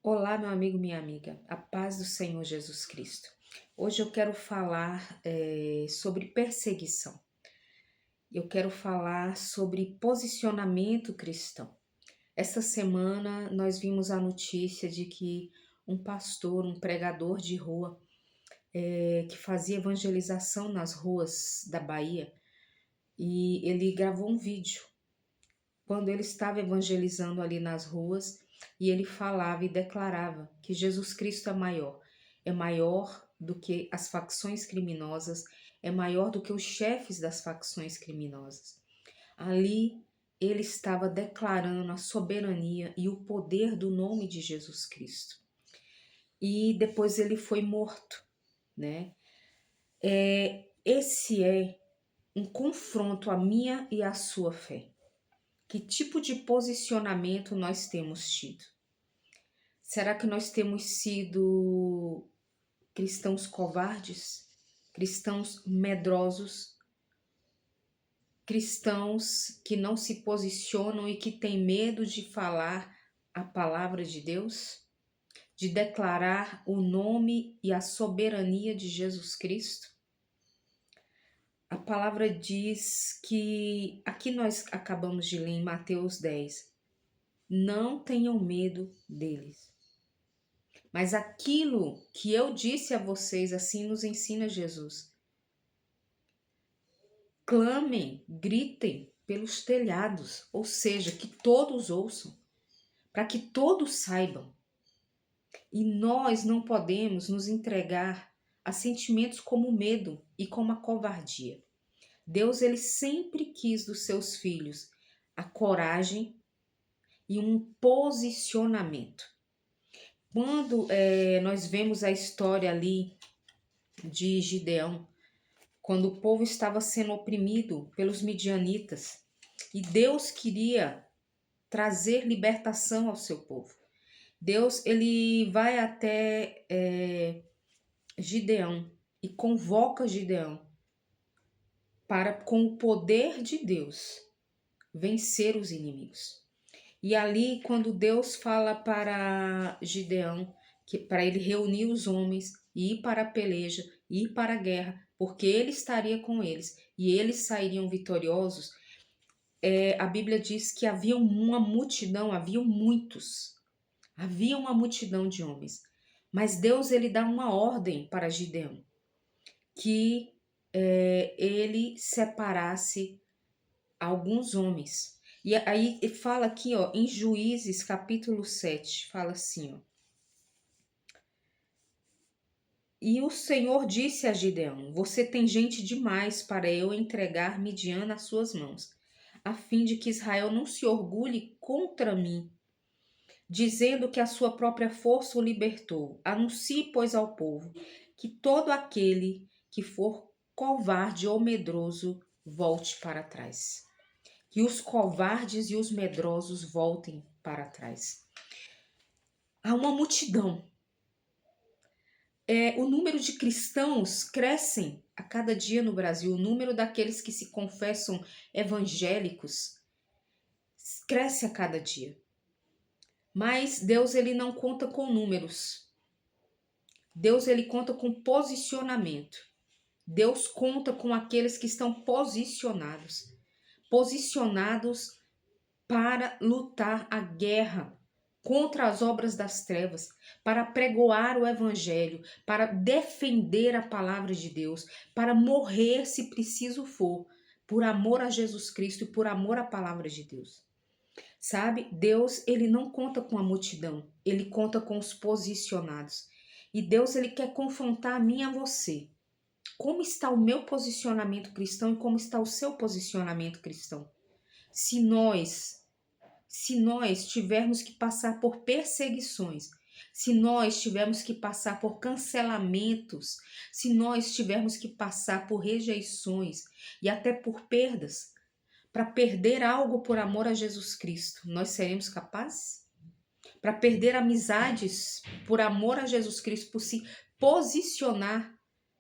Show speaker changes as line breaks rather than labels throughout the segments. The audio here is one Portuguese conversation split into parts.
Olá, meu amigo, minha amiga, a paz do Senhor Jesus Cristo. Hoje eu quero falar sobre perseguição. Eu quero falar sobre posicionamento cristão. Essa semana nós vimos a notícia de que um pastor, um pregador de rua, que fazia evangelização nas ruas da Bahia, e ele gravou um vídeo quando ele estava evangelizando ali nas ruas, e ele falava e declarava que Jesus Cristo é maior do que as facções criminosas, é maior do que os chefes das facções criminosas. Ali ele estava declarando a soberania e o poder do nome de Jesus Cristo. E depois ele foi morto, né? Esse é um confronto à minha e à sua fé. Que tipo de posicionamento nós temos tido? Será que nós temos sido cristãos covardes? Cristãos medrosos? Cristãos que não se posicionam e que têm medo de falar a palavra de Deus? De declarar o nome e a soberania de Jesus Cristo? A palavra diz que, aqui nós acabamos de ler em Mateus 10, não tenham medo deles. Mas aquilo que eu disse a vocês, assim nos ensina Jesus. Clamem, gritem pelos telhados, ou seja, que todos ouçam, para que todos saibam. E nós não podemos nos entregar a sentimentos como o medo e como a covardia. Deus, ele sempre quis dos seus filhos a coragem e um posicionamento. Quando nós vemos a história ali de Gideão, quando o povo estava sendo oprimido pelos midianitas e Deus queria trazer libertação ao seu povo. Deus, ele vai até Gideão e convoca Gideão para, com o poder de Deus, vencer os inimigos. E ali, quando Deus fala para Gideão, que para ele reunir os homens e ir para a peleja, ir para a guerra, porque ele estaria com eles e eles sairiam vitoriosos, a Bíblia diz que havia uma multidão, havia uma multidão de homens. Mas Deus, ele dá uma ordem para Gideão, que ele separasse alguns homens. E aí fala aqui, ó, em Juízes capítulo 7, fala assim, ó. E o Senhor disse a Gideão: você tem gente demais para eu entregar Midian nas suas mãos, a fim de que Israel não se orgulhe contra mim, dizendo que a sua própria força o libertou. Anuncie, pois, ao povo que todo aquele que for covarde ou medroso volte para trás. Que os covardes e os medrosos voltem para trás. Há uma multidão. O número de cristãos crescem a cada dia no Brasil. O número daqueles que se confessam evangélicos cresce a cada dia. Mas Deus, ele não conta com números. Deus, ele conta com posicionamento. Deus conta com aqueles que estão posicionados. Posicionados para lutar a guerra contra as obras das trevas, para pregoar o evangelho, para defender a palavra de Deus, para morrer se preciso for, por amor a Jesus Cristo e por amor à palavra de Deus. Sabe, Deus, ele não conta com a multidão, ele conta com os posicionados. E Deus, ele quer confrontar a mim e a você. Como está o meu posicionamento cristão e como está o seu posicionamento cristão? Se nós tivermos que passar por perseguições, se nós tivermos que passar por cancelamentos, se nós tivermos que passar por rejeições e até por perdas, para perder algo por amor a Jesus Cristo, nós seremos capazes? Para perder amizades por amor a Jesus Cristo, por se posicionar,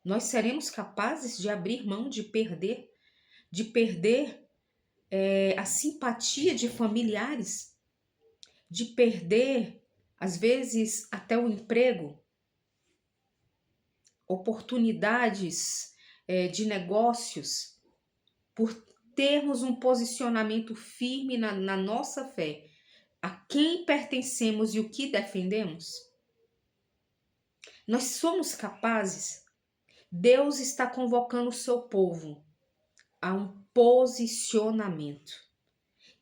nós seremos capazes de abrir mão, de perder a simpatia de familiares, de perder às vezes até o emprego, oportunidades de negócios, por termos um posicionamento firme na nossa fé, a quem pertencemos e o que defendemos, nós somos capazes. Deus está convocando o seu povo a um posicionamento.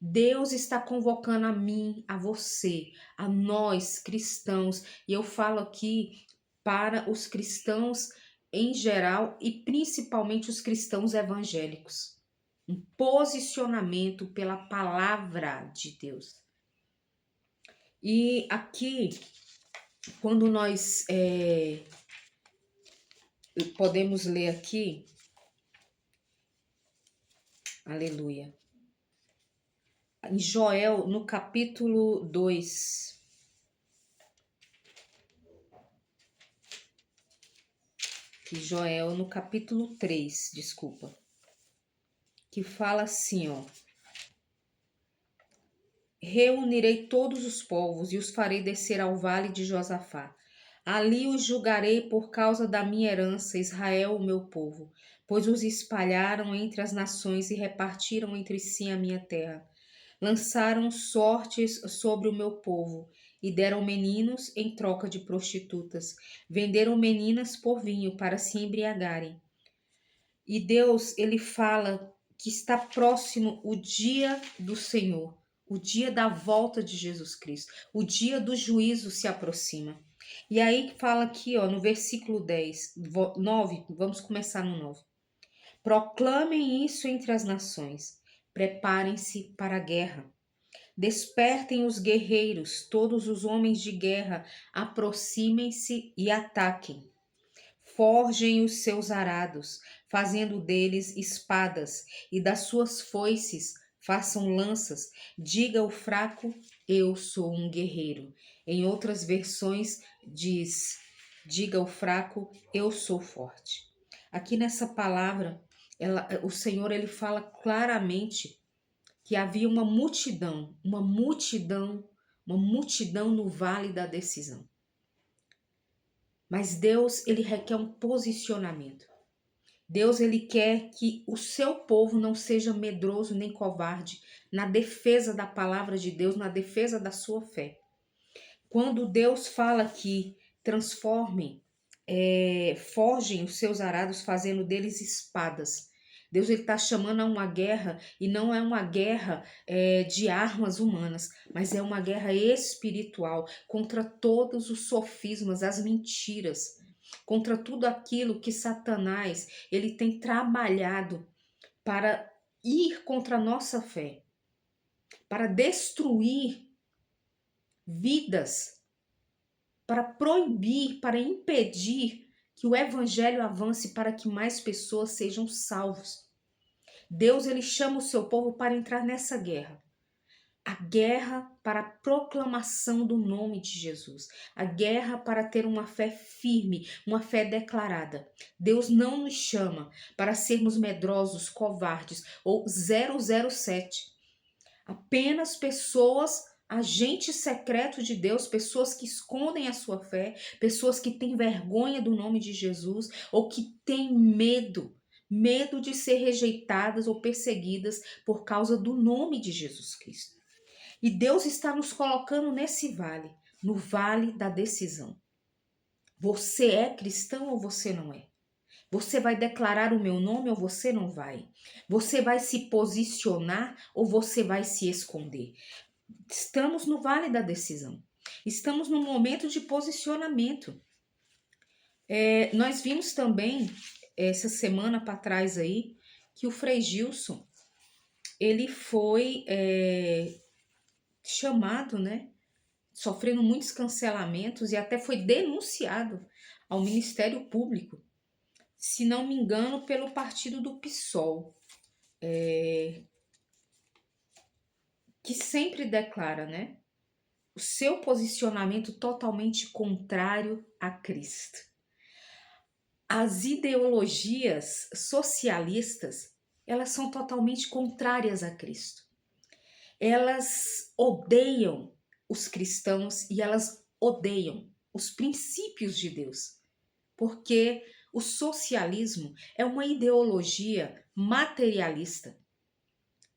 Deus está convocando a mim, a você, a nós cristãos, e eu falo aqui para os cristãos em geral e principalmente os cristãos evangélicos. Um posicionamento pela palavra de Deus. E aqui, quando nós podemos ler aqui, aleluia, em Joel, no capítulo 2, Joel, no capítulo 3, desculpa, que fala assim, ó: reunirei todos os povos e os farei descer ao vale de Josafá. Ali os julgarei por causa da minha herança, Israel, o meu povo, pois os espalharam entre as nações e repartiram entre si a minha terra. Lançaram sortes sobre o meu povo e deram meninos em troca de prostitutas. Venderam meninas por vinho para se embriagarem. E Deus, ele fala que está próximo o dia do Senhor, o dia da volta de Jesus Cristo, o dia do juízo se aproxima. E aí fala aqui, ó, no versículo 9, vamos começar no 9. Proclamem isso entre as nações, preparem-se para a guerra. Despertem os guerreiros, todos os homens de guerra, aproximem-se e ataquem. Forjem os seus arados, fazendo deles espadas, e das suas foices façam lanças. Diga o fraco, eu sou um guerreiro. Em outras versões diz, diga o fraco, eu sou forte. Aqui nessa palavra, o Senhor ele fala claramente que havia uma multidão no vale da decisão. Mas Deus, ele requer um posicionamento. Deus, ele quer que o seu povo não seja medroso nem covarde na defesa da palavra de Deus, na defesa da sua fé. Quando Deus fala que transformem, forjem os seus arados, fazendo deles espadas, Deus está chamando a uma guerra, e não é uma guerra de armas humanas, mas é uma guerra espiritual contra todos os sofismas, as mentiras, contra tudo aquilo que Satanás ele tem trabalhado para ir contra a nossa fé, para destruir vidas, para proibir, para impedir que o evangelho avance, para que mais pessoas sejam salvos. Deus, ele chama o seu povo para entrar nessa guerra. A guerra para a proclamação do nome de Jesus. A guerra para ter uma fé firme, uma fé declarada. Deus não nos chama para sermos medrosos, covardes ou 007. Apenas pessoas, agentes secretos de Deus, pessoas que escondem a sua fé, pessoas que têm vergonha do nome de Jesus ou que têm medo de ser rejeitadas ou perseguidas por causa do nome de Jesus Cristo. E Deus está nos colocando nesse vale, no vale da decisão. Você é cristão ou você não é? Você vai declarar o meu nome ou você não vai? Você vai se posicionar ou você vai se esconder? Estamos no vale da decisão. Estamos no momento de posicionamento. Nós vimos também, essa semana para trás aí, que o Frei Gilson, ele foi chamado, né? Sofrendo muitos cancelamentos e até foi denunciado ao Ministério Público, se não me engano, pelo partido do PSOL, que sempre declara, né, o seu posicionamento totalmente contrário a Cristo. As ideologias socialistas, elas são totalmente contrárias a Cristo. Elas odeiam os cristãos e elas odeiam os princípios de Deus, porque o socialismo é uma ideologia materialista.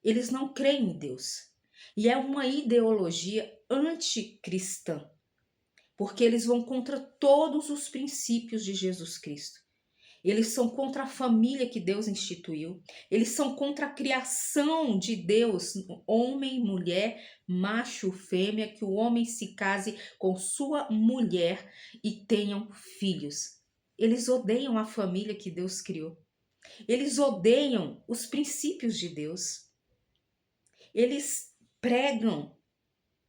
Eles não creem em Deus. E é uma ideologia anticristã, porque eles vão contra todos os princípios de Jesus Cristo. Eles são contra a família que Deus instituiu. Eles são contra a criação de Deus, homem, mulher, macho, fêmea, que o homem se case com sua mulher e tenham filhos. Eles odeiam a família que Deus criou. Eles odeiam os princípios de Deus. Eles pregam,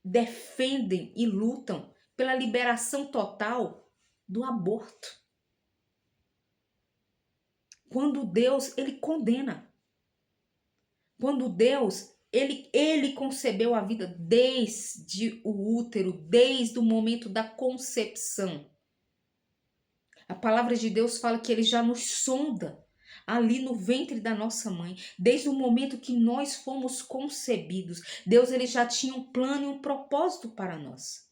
defendem e lutam pela liberação total do aborto. Quando Deus, ele condena. Quando Deus, ele concebeu a vida desde o útero, desde o momento da concepção. A palavra de Deus fala que ele já nos sonda ali no ventre da nossa mãe, desde o momento que nós fomos concebidos. Deus, ele já tinha um plano e um propósito para nós.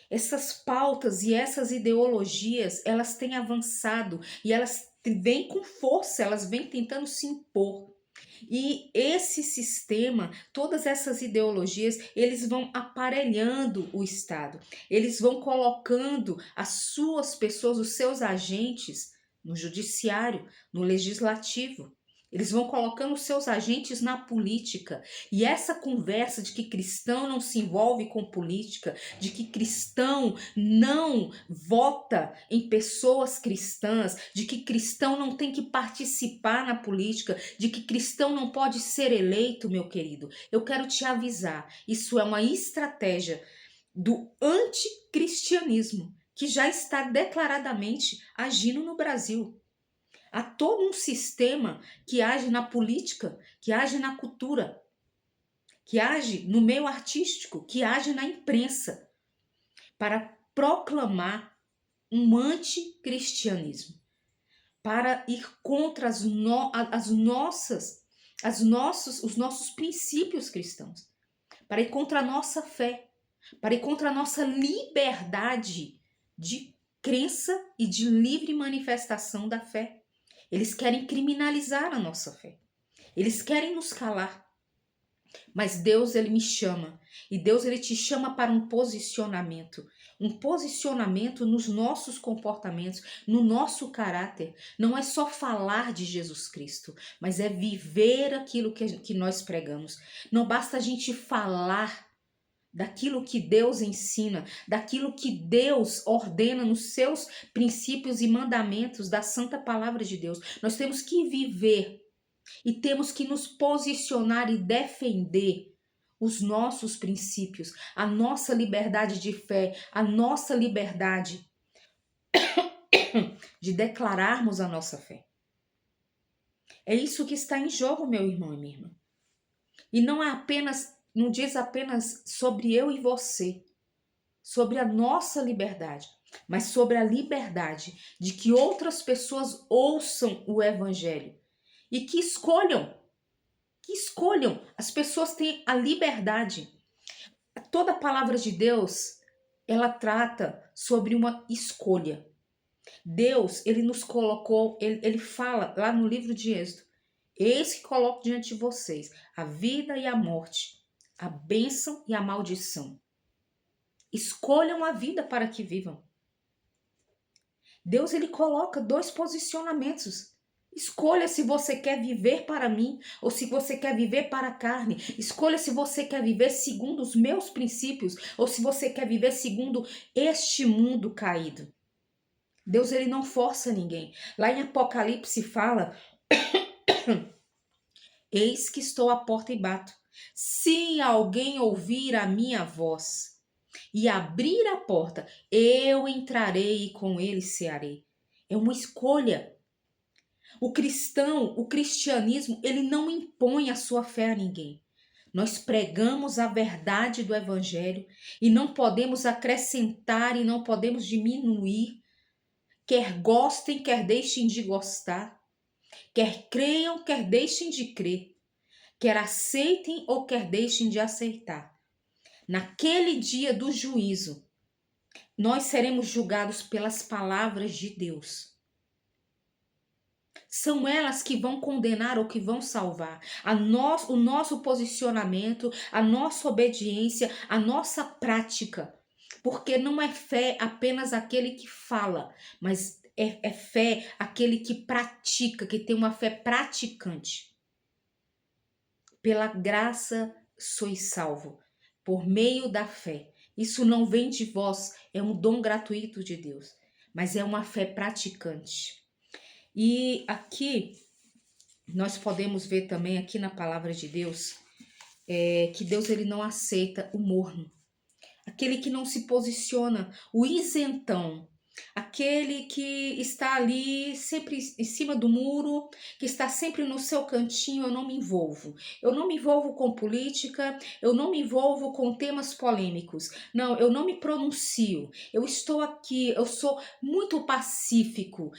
Essas pautas e essas ideologias, elas têm avançado e elas vêm com força, elas vêm tentando se impor. E esse sistema, todas essas ideologias, eles vão aparelhando o Estado. Eles vão colocando as suas pessoas, os seus agentes, no judiciário, no legislativo. Eles vão colocando os seus agentes na política. E essa conversa de que cristão não se envolve com política, de que cristão não vota em pessoas cristãs, de que cristão não tem que participar na política, de que cristão não pode ser eleito, meu querido. Eu quero te avisar, isso é uma estratégia do anticristianismo que já está declaradamente agindo no Brasil. Há todo um sistema que age na política, que age na cultura, que age no meio artístico, que age na imprensa, para proclamar um anticristianismo, para ir contra os nossos princípios cristãos, para ir contra a nossa fé, para ir contra a nossa liberdade de crença e de livre manifestação da fé. Eles querem criminalizar a nossa fé. Eles querem nos calar. Mas Deus, ele me chama. E Deus, ele te chama para um posicionamento. Um posicionamento nos nossos comportamentos, no nosso caráter. Não é só falar de Jesus Cristo, mas é viver aquilo que nós pregamos. Não basta a gente falar daquilo que Deus ensina, daquilo que Deus ordena nos seus princípios e mandamentos da santa palavra de Deus. Nós temos que viver e temos que nos posicionar e defender os nossos princípios, a nossa liberdade de fé, a nossa liberdade de declararmos a nossa fé. É isso que está em jogo, meu irmão e minha irmã. E não diz apenas sobre eu e você, sobre a nossa liberdade, mas sobre a liberdade de que outras pessoas ouçam o evangelho e que escolham. As pessoas têm a liberdade. Toda a palavra de Deus, ela trata sobre uma escolha. Deus, ele nos colocou, ele fala lá no livro de Êxodo: eis que coloco diante de vocês a vida e a morte, a bênção e a maldição. Escolham a vida para que vivam. Deus, ele coloca dois posicionamentos. Escolha se você quer viver para mim ou se você quer viver para a carne. Escolha se você quer viver segundo os meus princípios ou se você quer viver segundo este mundo caído. Deus, ele não força ninguém. Lá em Apocalipse fala: eis que estou à porta e bato. Se alguém ouvir a minha voz e abrir a porta, eu entrarei e com ele cearei. É uma escolha. O cristianismo, ele não impõe a sua fé a ninguém. Nós pregamos a verdade do evangelho e não podemos acrescentar e não podemos diminuir. Quer gostem, quer deixem de gostar. Quer creiam, quer deixem de crer. Quer aceitem ou quer deixem de aceitar. naquele dia do juízo, nós seremos julgados pelas palavras de Deus. São elas que vão condenar ou que vão salvar. O nosso posicionamento, a nossa obediência, a nossa prática. Porque não é fé apenas aquele que fala, mas é fé aquele que pratica, que tem uma fé praticante. Pela graça sois salvo, por meio da fé. Isso não vem de vós, é um dom gratuito de Deus, mas é uma fé praticante. E aqui nós podemos ver também aqui na palavra de Deus que Deus ele não aceita o morno, aquele que não se posiciona, o isentão, aquele que está ali sempre em cima do muro, que está sempre no seu cantinho. Eu não me envolvo. Eu não me envolvo com política, eu não me envolvo com temas polêmicos. Não, eu não me pronuncio. Eu estou aqui, eu sou muito pacífico.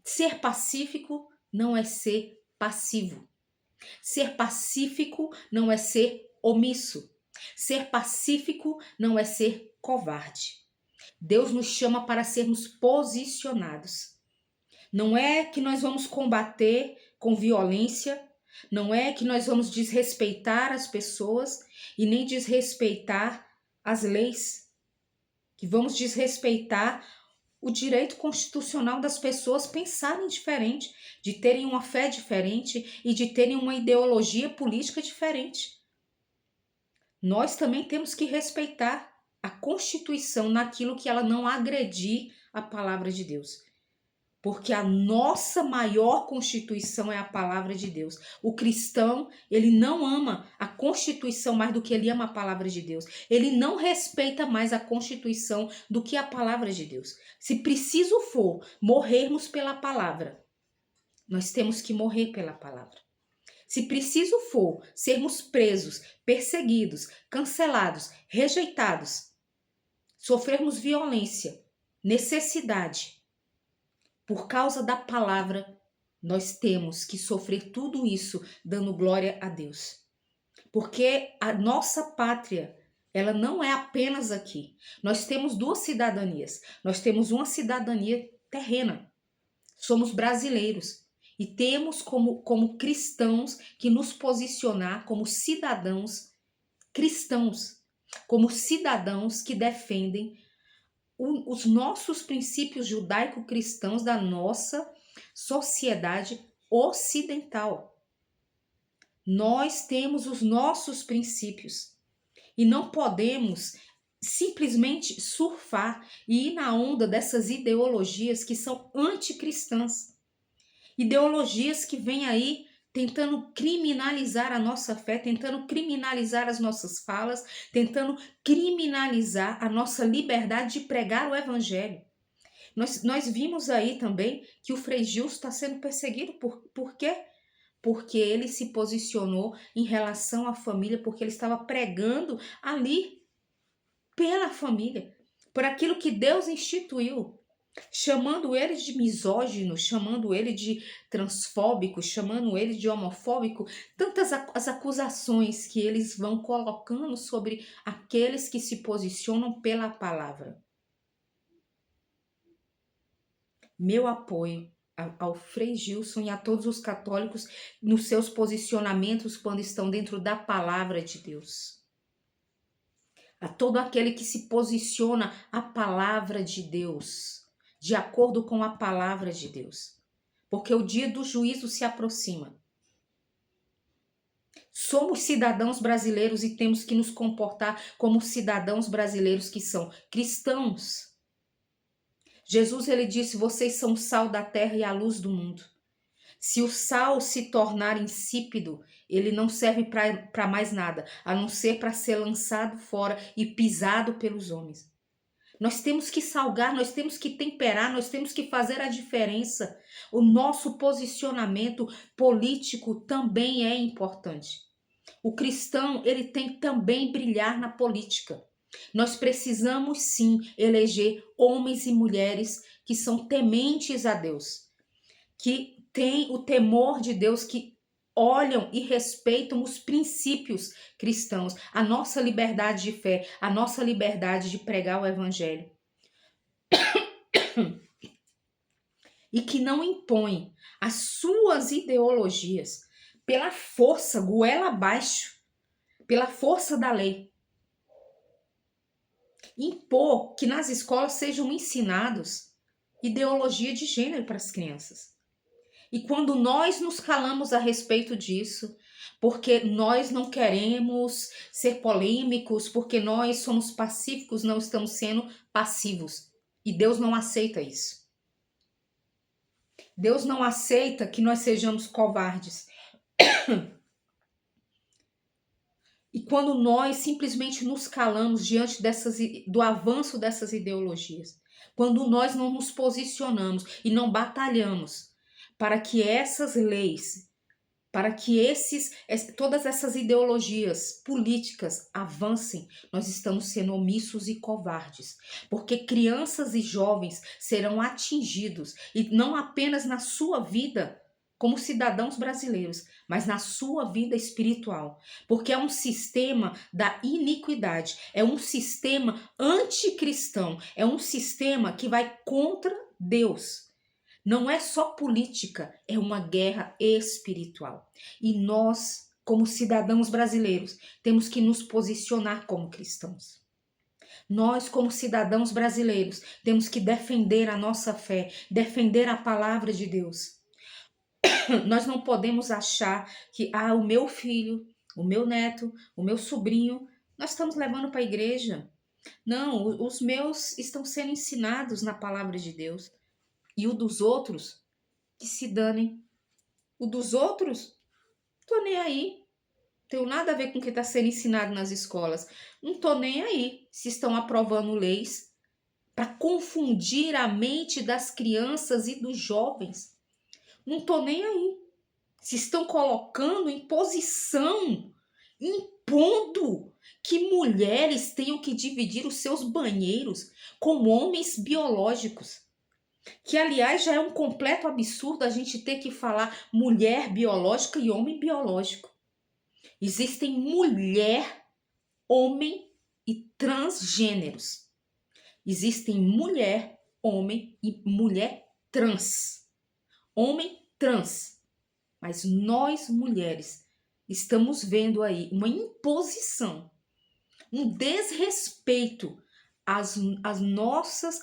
Ser pacífico não é ser passivo. Ser pacífico não é ser omisso. Ser pacífico não é ser covarde. Deus nos chama para sermos posicionados. Não é que nós vamos combater com violência, não é que nós vamos desrespeitar as pessoas e nem desrespeitar as leis, que vamos desrespeitar o direito constitucional das pessoas pensarem diferente, de terem uma fé diferente e de terem uma ideologia política diferente. Nós também temos que respeitar a Constituição naquilo que ela não agredir a palavra de Deus. Porque a nossa maior Constituição é a palavra de Deus. O cristão, ele não ama a Constituição mais do que ele ama a palavra de Deus. Ele não respeita mais a Constituição do que a palavra de Deus. Se preciso for morrermos pela palavra, nós temos que morrer pela palavra. Se preciso for sermos presos, perseguidos, cancelados, rejeitados, sofrermos violência, necessidade, por causa da palavra, nós temos que sofrer tudo isso dando glória a Deus. Porque a nossa pátria, ela não é apenas aqui. Nós temos duas cidadanias. Nós temos uma cidadania terrena. Somos brasileiros. E temos como cristãos que nos posicionar como cidadãos cristãos, como cidadãos que defendem os nossos princípios judaico-cristãos da nossa sociedade ocidental. Nós temos os nossos princípios e não podemos simplesmente surfar e ir na onda dessas ideologias que são anticristãs. Ideologias que vêm aí tentando criminalizar a nossa fé, tentando criminalizar as nossas falas, tentando criminalizar a nossa liberdade de pregar o evangelho. Nós vimos aí também que o Frei Gilson está sendo perseguido. Por quê? Porque ele se posicionou em relação à família, porque ele estava pregando ali pela família, por aquilo que Deus instituiu, chamando ele de misógino, chamando ele de transfóbico, chamando ele de homofóbico, tantas as acusações que eles vão colocando sobre aqueles que se posicionam pela palavra. Meu apoio ao Frei Gilson e a todos os católicos nos seus posicionamentos quando estão dentro da palavra de Deus. A todo aquele que se posiciona a palavra de Deus, de acordo com a palavra de Deus. Porque o dia do juízo se aproxima. Somos cidadãos brasileiros e temos que nos comportar como cidadãos brasileiros que são cristãos. Jesus, ele disse, vocês são o sal da terra e a luz do mundo. Se o sal se tornar insípido, ele não serve para mais nada, a não ser para ser lançado fora e pisado pelos homens. Nós temos que salgar, nós temos que temperar, nós temos que fazer a diferença. O nosso posicionamento político também é importante. O cristão, ele tem que também brilhar na política. Nós precisamos sim eleger homens e mulheres que são tementes a Deus, que têm o temor de Deus, que olham e respeitam os princípios cristãos, a nossa liberdade de fé, a nossa liberdade de pregar o evangelho. E que não impõem as suas ideologias pela força, goela abaixo, pela força da lei. Impor que nas escolas sejam ensinados ideologia de gênero para as crianças. E quando nós nos calamos a respeito disso, porque nós não queremos ser polêmicos, porque nós somos pacíficos, não estamos sendo passivos. E Deus não aceita isso. Deus não aceita que nós sejamos covardes. E quando nós simplesmente nos calamos diante do avanço dessas ideologias, quando nós não nos posicionamos e não batalhamos para que essas leis, para que todas essas ideologias políticas avancem, nós estamos sendo omissos e covardes, porque crianças e jovens serão atingidos, e não apenas na sua vida como cidadãos brasileiros, mas na sua vida espiritual, porque é um sistema da iniquidade, é um sistema anticristão, é um sistema que vai contra Deus. Não é só política, é uma guerra espiritual. E nós, como cidadãos brasileiros, temos que nos posicionar como cristãos. Nós, como cidadãos brasileiros, temos que defender a nossa fé, defender a palavra de Deus. Nós não podemos achar que o meu filho, o meu neto, o meu sobrinho, nós estamos levando para a igreja. Não, os meus estão sendo ensinados na palavra de Deus. E o dos outros, que se danem. O dos outros, tô nem aí. Tenho nada a ver com o que está sendo ensinado nas escolas. Não tô nem aí se estão aprovando leis para confundir a mente das crianças e dos jovens. Não tô nem aí. Se estão colocando em posição, impondo que mulheres tenham que dividir os seus banheiros com homens biológicos. Que, aliás, já é um completo absurdo a gente ter que falar mulher biológica e homem biológico. Existem mulher, homem e transgêneros. Existem mulher, homem e mulher trans. Homem trans. Mas nós, mulheres, estamos vendo aí uma imposição, um desrespeito as nossas,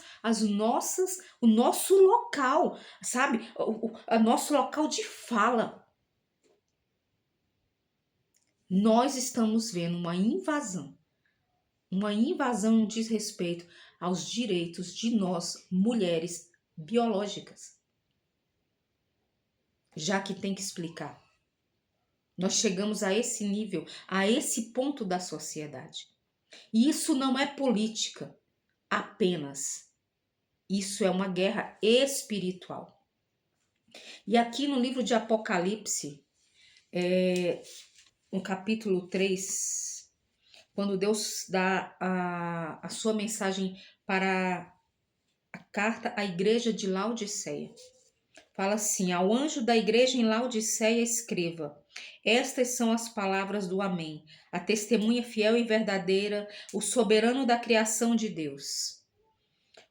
o nosso local, sabe? O nosso local de fala. Nós estamos vendo uma invasão, um desrespeito aos direitos de nós, mulheres biológicas. Já que tem que explicar. Nós chegamos a esse nível, a esse ponto da sociedade. E isso não é política apenas. Isso é uma guerra espiritual. E aqui no livro de Apocalipse, no capítulo 3, quando Deus dá a sua mensagem para a carta à igreja de Laodiceia, fala assim: ao anjo da igreja em Laodiceia escreva: estas são as palavras do Amém, a testemunha fiel e verdadeira, o soberano da criação de Deus.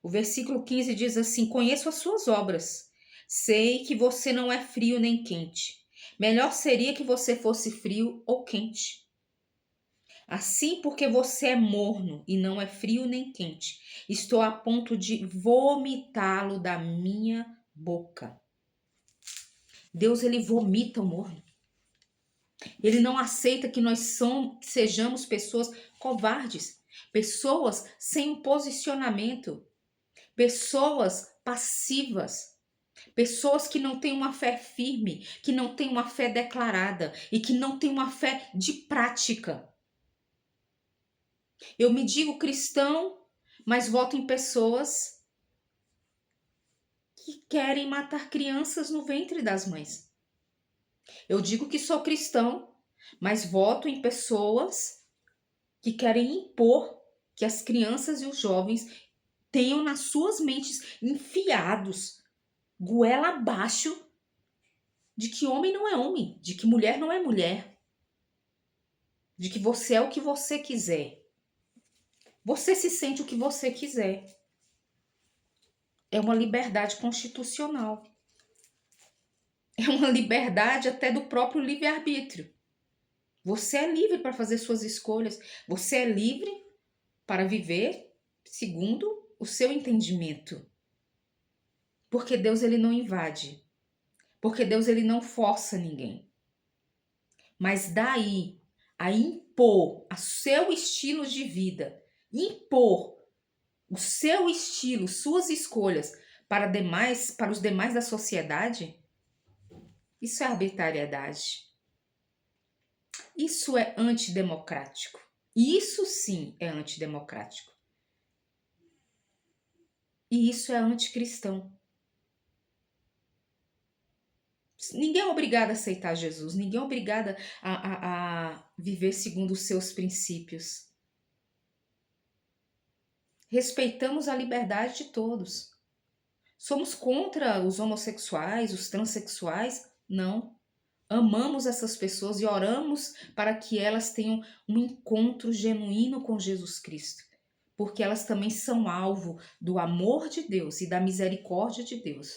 O versículo 15 diz assim: conheço as suas obras, sei que você não é frio nem quente. Melhor seria que você fosse frio ou quente. Assim, porque você é morno e não é frio nem quente, estou a ponto de vomitá-lo da minha boca. Deus, ele vomita o morno. Ele não aceita que nós sejamos pessoas covardes, pessoas sem um posicionamento, pessoas passivas, pessoas que não têm uma fé firme, que não têm uma fé declarada e que não têm uma fé de prática. Eu me digo cristão, mas voto em pessoas que querem matar crianças no ventre das mães. Eu digo que sou cristão, mas voto em pessoas que querem impor que as crianças e os jovens tenham nas suas mentes enfiados, goela abaixo, de que homem não é homem, de que mulher não é mulher, de que você é o que você quiser. Você se sente o que você quiser. É uma liberdade constitucional. É uma liberdade até do próprio livre-arbítrio. Você é livre para fazer suas escolhas. Você é livre para viver segundo o seu entendimento. Porque Deus ele não invade. Porque Deus ele não força ninguém. Mas daí a impor o seu estilo de vida, impor o seu estilo, suas escolhas para os demais da sociedade, isso é arbitrariedade. Isso é antidemocrático. Isso sim é antidemocrático. E isso é anticristão. Ninguém é obrigado a aceitar Jesus. Ninguém é obrigado a viver segundo os seus princípios. Respeitamos a liberdade de todos. Somos contra os homossexuais, os transexuais? Não. Amamos essas pessoas e oramos para que elas tenham um encontro genuíno com Jesus Cristo, porque elas também são alvo do amor de Deus e da misericórdia de Deus.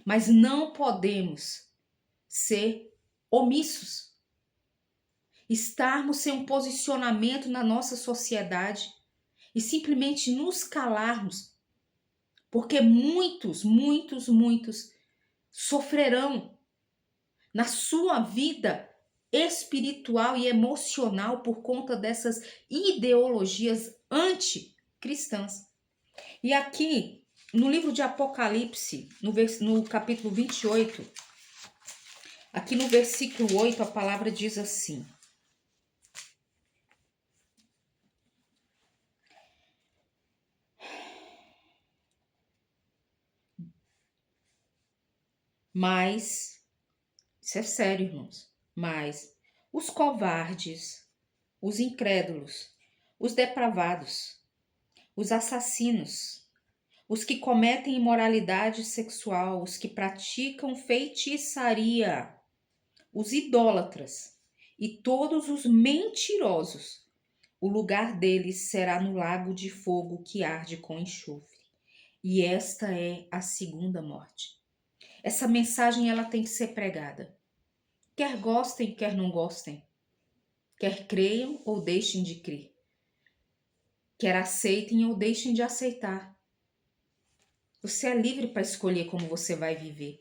Mas não podemos ser omissos, estarmos sem um posicionamento na nossa sociedade e simplesmente nos calarmos, porque muitos sofrerão na sua vida espiritual e emocional por conta dessas ideologias anticristãs. E aqui, no livro de Apocalipse, no capítulo 28, aqui no versículo 8, a palavra diz assim: mas, isso é sério, irmãos, mas os covardes, os incrédulos, os depravados, os assassinos, os que cometem imoralidade sexual, os que praticam feitiçaria, os idólatras e todos os mentirosos, o lugar deles será no lago de fogo que arde com enxofre. E esta é a segunda morte. Essa mensagem ela tem que ser pregada. Quer gostem, quer não gostem. Quer creiam ou deixem de crer. Quer aceitem ou deixem de aceitar. Você é livre para escolher como você vai viver.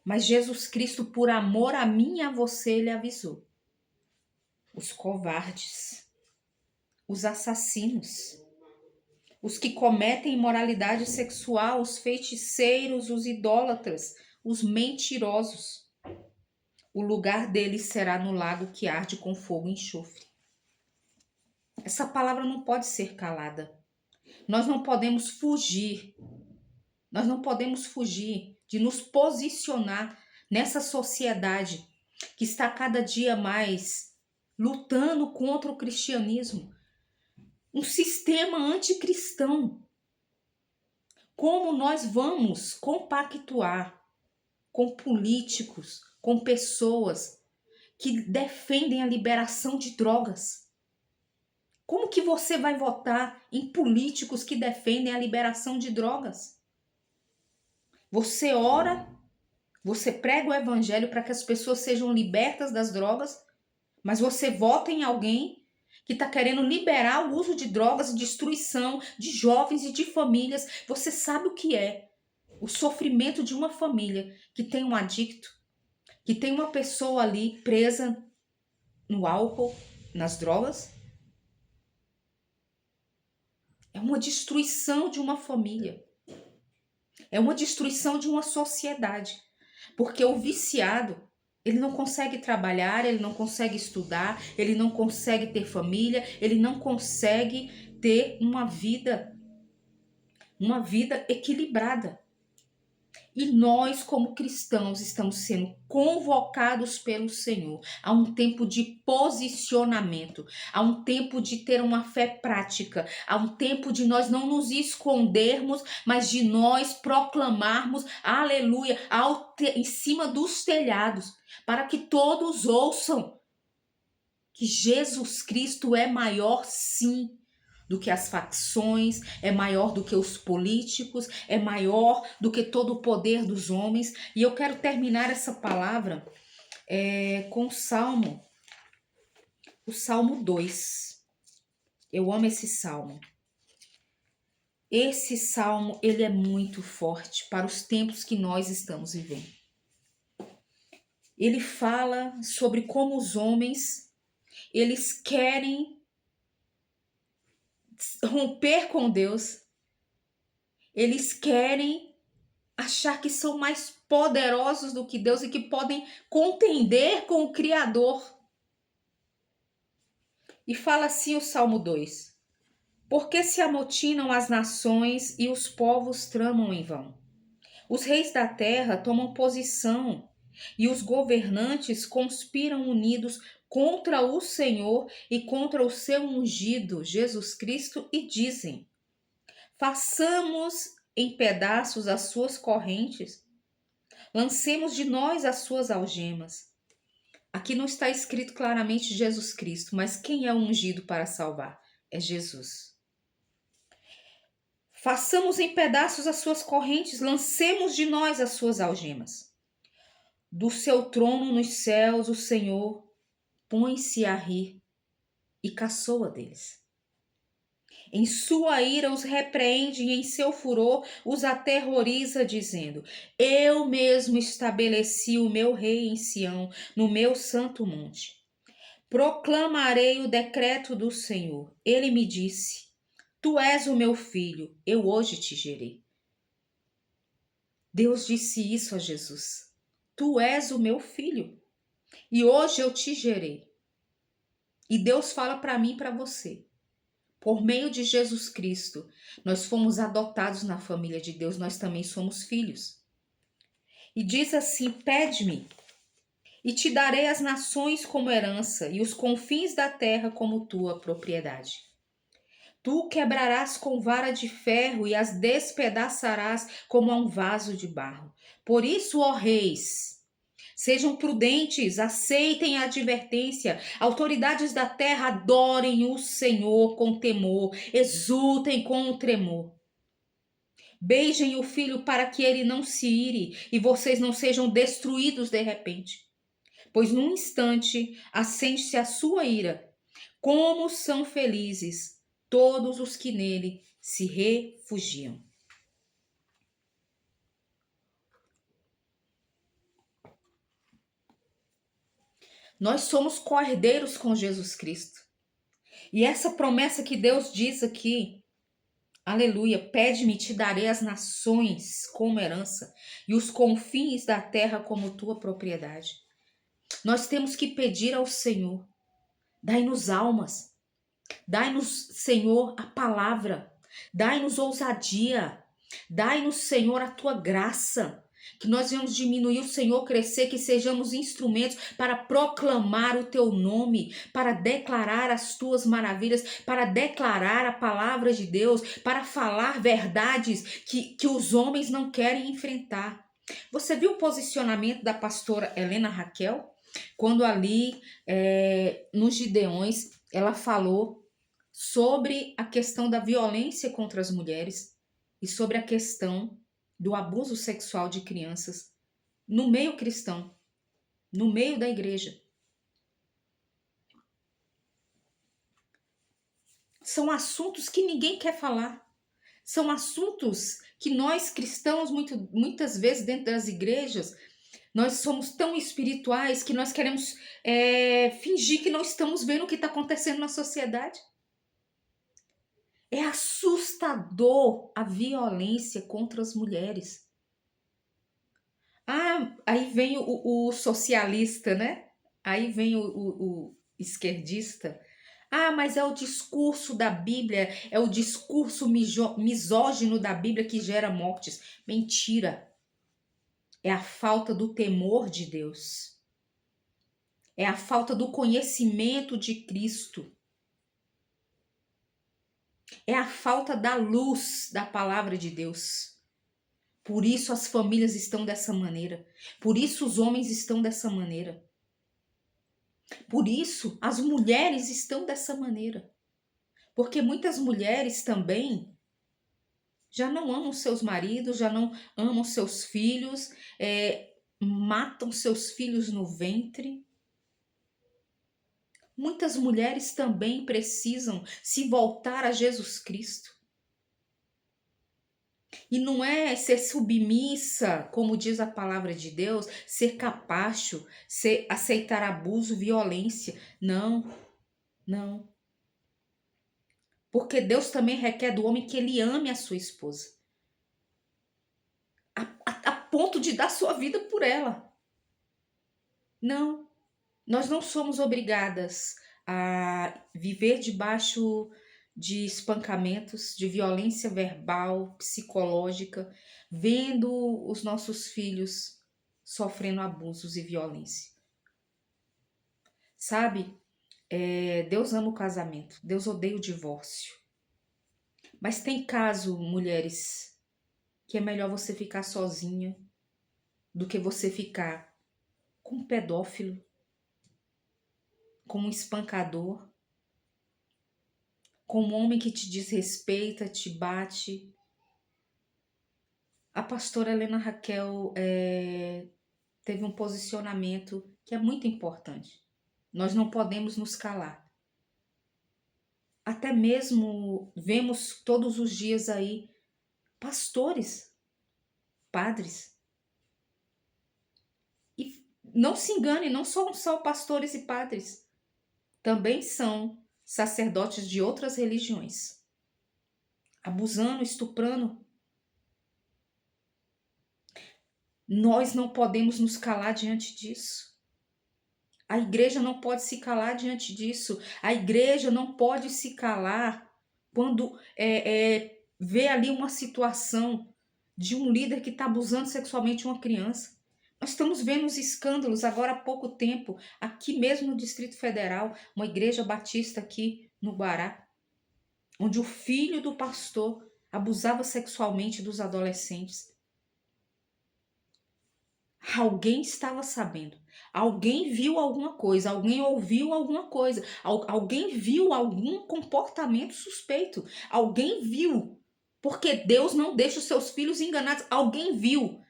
Mas Jesus Cristo, por amor a mim e a você, ele avisou. Os covardes, os assassinos, os que cometem imoralidade sexual, os feiticeiros, os idólatras, os mentirosos. O lugar deles será no lago que arde com fogo e enxofre. Essa palavra não pode ser calada. Nós não podemos fugir. Nós não podemos fugir de nos posicionar nessa sociedade que está cada dia mais lutando contra o cristianismo. Um sistema anticristão. Como nós vamos compactuar com políticos, com pessoas que defendem a liberação de drogas? Como que você vai votar em políticos que defendem a liberação de drogas? Você ora, você prega o evangelho para que as pessoas sejam libertas das drogas, mas você vota em alguém que está querendo liberar o uso de drogas e destruição de jovens e de famílias. Você sabe o que é o sofrimento de uma família que tem um adicto, que tem uma pessoa ali presa no álcool, nas drogas? É uma destruição de uma família. É uma destruição de uma sociedade. Porque o viciado, ele não consegue trabalhar, ele não consegue estudar, ele não consegue ter família, ele não consegue ter uma vida equilibrada. E nós, como cristãos, estamos sendo convocados pelo Senhor a um tempo de posicionamento, a um tempo de ter uma fé prática, a um tempo de nós não nos escondermos, mas de nós proclamarmos, aleluia, em cima dos telhados, para que todos ouçam que Jesus Cristo é maior, sim, do que as facções, é maior do que os políticos, é maior do que todo o poder dos homens. E eu quero terminar essa palavra com o Salmo 2. Eu amo esse salmo. Esse salmo, ele é muito forte para os tempos que nós estamos vivendo. Ele fala sobre como os homens, eles querem romper com Deus, eles querem achar que são mais poderosos do que Deus e que podem contender com o Criador. E fala assim o Salmo 2: Porque se amotinam as nações e os povos tramam em vão? Os reis da terra tomam posição e os governantes conspiram unidos contra o Senhor e contra o seu ungido, Jesus Cristo, e dizem: façamos em pedaços as suas correntes, lancemos de nós as suas algemas. Aqui não está escrito claramente Jesus Cristo, mas quem é o ungido para salvar? É Jesus. Façamos em pedaços as suas correntes, lancemos de nós as suas algemas. Do seu trono nos céus, o Senhor põe-se a rir e caçoa deles. Em sua ira os repreende e em seu furor os aterroriza, dizendo: eu mesmo estabeleci o meu rei em Sião, no meu santo monte. Proclamarei o decreto do Senhor. Ele me disse: tu és o meu filho, eu hoje te gerei. Deus disse isso a Jesus: tu és o meu filho e hoje eu te gerei. E Deus fala para mim e para você: por meio de Jesus Cristo, nós fomos adotados na família de Deus, nós também somos filhos. E diz assim: pede-me, e te darei as nações como herança, e os confins da terra como tua propriedade. Tu quebrarás com vara de ferro e as despedaçarás como a um vaso de barro. Por isso, ó reis, sejam prudentes, aceitem a advertência. Autoridades da terra, adorem o Senhor com temor, exultem com o tremor. Beijem o filho para que ele não se ire e vocês não sejam destruídos de repente. Pois num instante acende-se a sua ira. Como são felizes todos os que nele se refugiam. Nós somos co-herdeiros com Jesus Cristo. E essa promessa que Deus diz aqui, aleluia, pede-me e te darei as nações como herança e os confins da terra como tua propriedade. Nós temos que pedir ao Senhor: dai-nos almas, dai-nos, Senhor, a palavra, dai-nos ousadia, dai-nos, Senhor, a tua graça, que nós venhamos diminuir, o Senhor crescer, que sejamos instrumentos para proclamar o teu nome, para declarar as tuas maravilhas, para declarar a palavra de Deus, para falar verdades que os homens não querem enfrentar. Você viu o posicionamento da pastora Helena Raquel? Quando ali, nos Gideões, ela falou sobre a questão da violência contra as mulheres e sobre a questão do abuso sexual de crianças no meio cristão, no meio da igreja. São assuntos que ninguém quer falar. São assuntos que nós cristãos, muitas vezes dentro das igrejas, nós somos tão espirituais que nós queremos fingir que não estamos vendo o que está acontecendo na sociedade. É assustador a violência contra as mulheres. Ah, aí vem o socialista, né? Aí vem o esquerdista. Ah, mas é o discurso da Bíblia, é o discurso misógino da Bíblia que gera mortes. Mentira. É a falta do temor de Deus. É a falta do conhecimento de Cristo. É a falta da luz da palavra de Deus. Por isso as famílias estão dessa maneira. Por isso os homens estão dessa maneira. Por isso as mulheres estão dessa maneira. Porque muitas mulheres também já não amam seus maridos, já não amam seus filhos, matam seus filhos no ventre. Muitas mulheres também precisam se voltar a Jesus Cristo. E não é ser submissa, como diz a palavra de Deus, ser capacho, aceitar abuso, violência. Não, não. Porque Deus também requer do homem que ele ame a sua esposa. A ponto de dar sua vida por ela. Não. Nós não somos obrigadas a viver debaixo de espancamentos, de violência verbal, psicológica, vendo os nossos filhos sofrendo abusos e violência. Sabe, Deus ama o casamento, Deus odeia o divórcio. Mas tem caso, mulheres, que é melhor você ficar sozinha do que você ficar com um pedófilo, com um espancador, com um homem que te desrespeita, te bate. A pastora Helena Raquel teve um posicionamento que é muito importante. Nós não podemos nos calar. Até mesmo vemos todos os dias aí pastores, padres. E não se engane, não são só pastores e padres. Também são sacerdotes de outras religiões, abusando, estuprando. Nós não podemos nos calar diante disso. A igreja não pode se calar diante disso. A igreja não pode se calar quando vê ali uma situação de um líder que está abusando sexualmente de uma criança. Nós estamos vendo os escândalos agora há pouco tempo, aqui mesmo no Distrito Federal, uma igreja batista aqui no Guará, onde o filho do pastor abusava sexualmente dos adolescentes. Alguém estava sabendo, alguém viu alguma coisa, alguém ouviu alguma coisa, alguém viu algum comportamento suspeito, alguém viu, porque Deus não deixa os seus filhos enganados, alguém viu.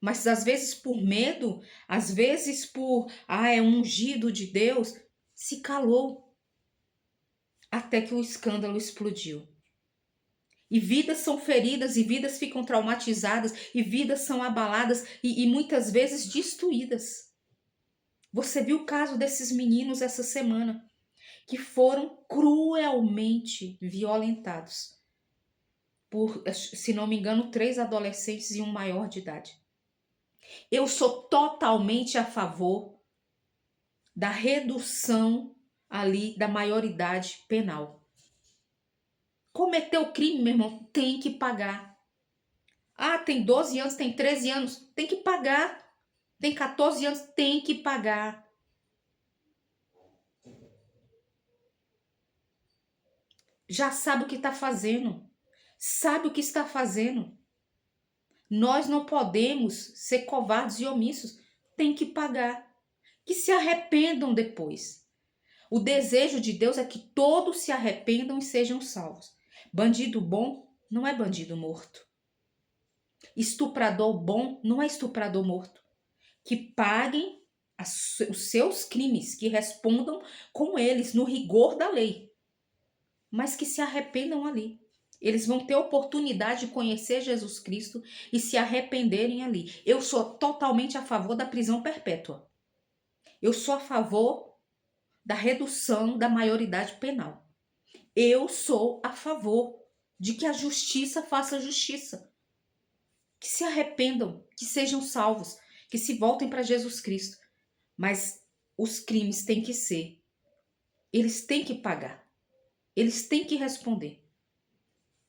Mas às vezes por medo, às vezes por, é um ungido de Deus, se calou até que o escândalo explodiu. E vidas são feridas, e vidas ficam traumatizadas, e vidas são abaladas e muitas vezes destruídas. Você viu o caso desses meninos essa semana, que foram cruelmente violentados por, se não me engano, 3 adolescentes e um maior de idade. Eu sou totalmente a favor da redução ali da maioridade penal. Cometeu crime, meu irmão, tem que pagar. Tem 12 anos, tem 13 anos, tem que pagar. Tem 14 anos, tem que pagar. Já sabe o que está fazendo. Sabe o que está fazendo. Nós não podemos ser covardes e omissos. Tem que pagar. Que se arrependam depois. O desejo de Deus é que todos se arrependam e sejam salvos. Bandido bom não é bandido morto. Estuprador bom não é estuprador morto. Que paguem os seus crimes, que respondam com eles no rigor da lei, mas que se arrependam ali. Eles vão ter oportunidade de conhecer Jesus Cristo e se arrependerem ali. Eu sou totalmente a favor da prisão perpétua. Eu sou a favor da redução da maioridade penal. Eu sou a favor de que a justiça faça justiça. Que se arrependam, que sejam salvos, que se voltem para Jesus Cristo. Mas os crimes têm que ser. Eles têm que pagar. Eles têm que responder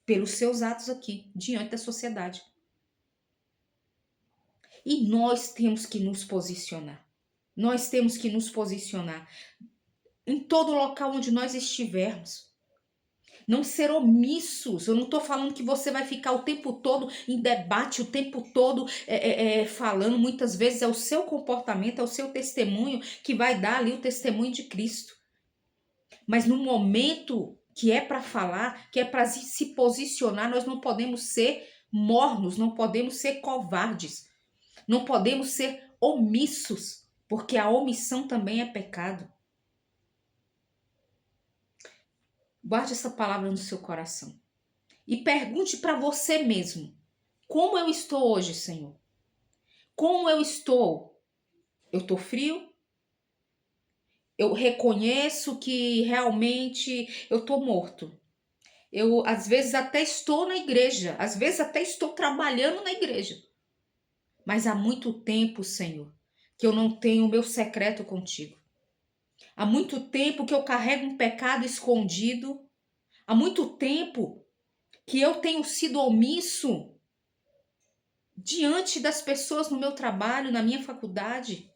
pelos seus atos aqui, diante da sociedade. E nós temos que nos posicionar. Nós temos que nos posicionar em todo local onde nós estivermos. Não ser omissos. Eu não estou falando que você vai ficar o tempo todo em debate, o tempo todo falando. Muitas vezes é o seu comportamento, é o seu testemunho que vai dar ali o testemunho de Cristo. Mas no momento que é para falar, que é para se posicionar, nós não podemos ser mornos, não podemos ser covardes, não podemos ser omissos, porque a omissão também é pecado. Guarde essa palavra no seu coração. E pergunte para você mesmo: como eu estou hoje, Senhor? Como eu estou? Eu estou frio? Eu reconheço que realmente eu estou morto. Eu, às vezes, até estou na igreja. Às vezes, até estou trabalhando na igreja. Mas há muito tempo, Senhor, que eu não tenho o meu secreto contigo. Há muito tempo que eu carrego um pecado escondido. Há muito tempo que eu tenho sido omisso diante das pessoas no meu trabalho, na minha faculdade.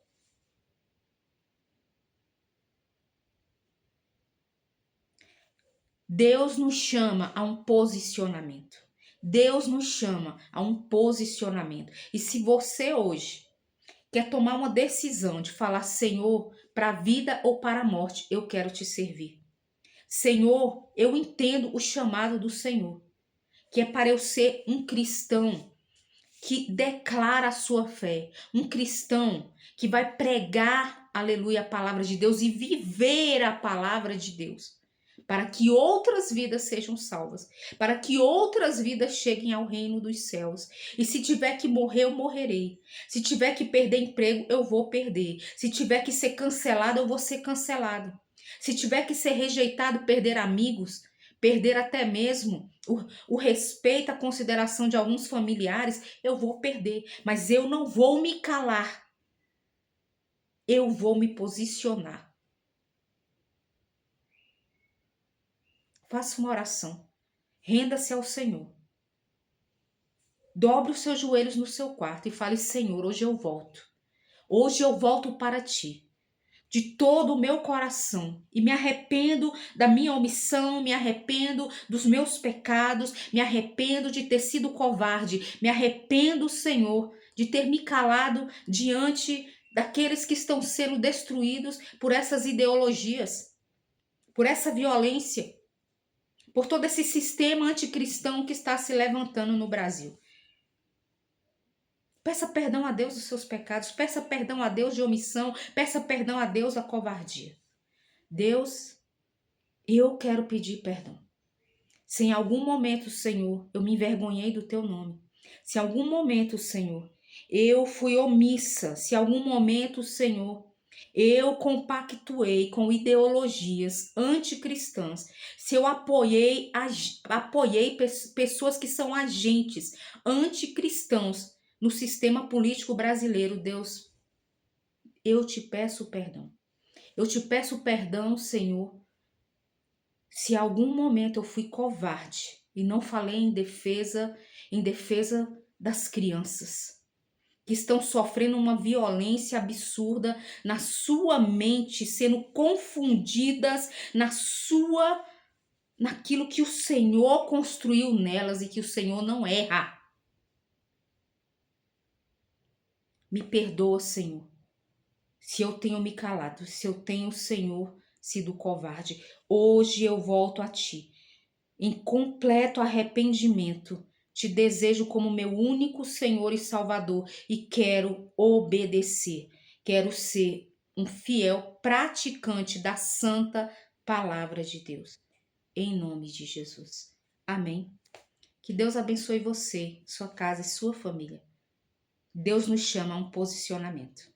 Deus nos chama a um posicionamento. Deus nos chama a um posicionamento. E se você hoje quer tomar uma decisão de falar, Senhor, para a vida ou para a morte, eu quero te servir. Senhor, eu entendo o chamado do Senhor, que é para eu ser um cristão que declara a sua fé, um cristão que vai pregar, aleluia, a palavra de Deus e viver a palavra de Deus, para que outras vidas sejam salvas, para que outras vidas cheguem ao reino dos céus. E se tiver que morrer, eu morrerei. Se tiver que perder emprego, eu vou perder. Se tiver que ser cancelado, eu vou ser cancelado. Se tiver que ser rejeitado, perder amigos, perder até mesmo o respeito, a consideração de alguns familiares, eu vou perder. Mas eu não vou me calar. Eu vou me posicionar. Faça uma oração. Renda-se ao Senhor. Dobre os seus joelhos no seu quarto e fale, Senhor, hoje eu volto. Hoje eu volto para ti. De todo o meu coração. E me arrependo da minha omissão, me arrependo dos meus pecados, me arrependo de ter sido covarde, me arrependo, Senhor, de ter me calado diante daqueles que estão sendo destruídos por essas ideologias, por essa violência, por todo esse sistema anticristão que está se levantando no Brasil. Peça perdão a Deus dos seus pecados, peça perdão a Deus de omissão, peça perdão a Deus da covardia. Deus, eu quero pedir perdão. Se em algum momento, Senhor, eu me envergonhei do teu nome, se em algum momento, Senhor, eu fui omissa, se em algum momento, Senhor, eu compactuei com ideologias anticristãs, se eu apoiei pessoas que são agentes anticristãos no sistema político brasileiro, Deus, eu te peço perdão. Eu te peço perdão, Senhor, se em algum momento eu fui covarde e não falei em defesa das crianças que estão sofrendo uma violência absurda na sua mente, sendo confundidas naquilo que o Senhor construiu nelas e que o Senhor não erra. Me perdoa, Senhor, se eu tenho me calado, se eu tenho, Senhor, sido covarde. Hoje eu volto a ti. Em completo arrependimento, te desejo como meu único Senhor e Salvador e quero obedecer. Quero ser um fiel praticante da santa palavra de Deus. Em nome de Jesus. Amém. Que Deus abençoe você, sua casa e sua família. Deus nos chama a um posicionamento.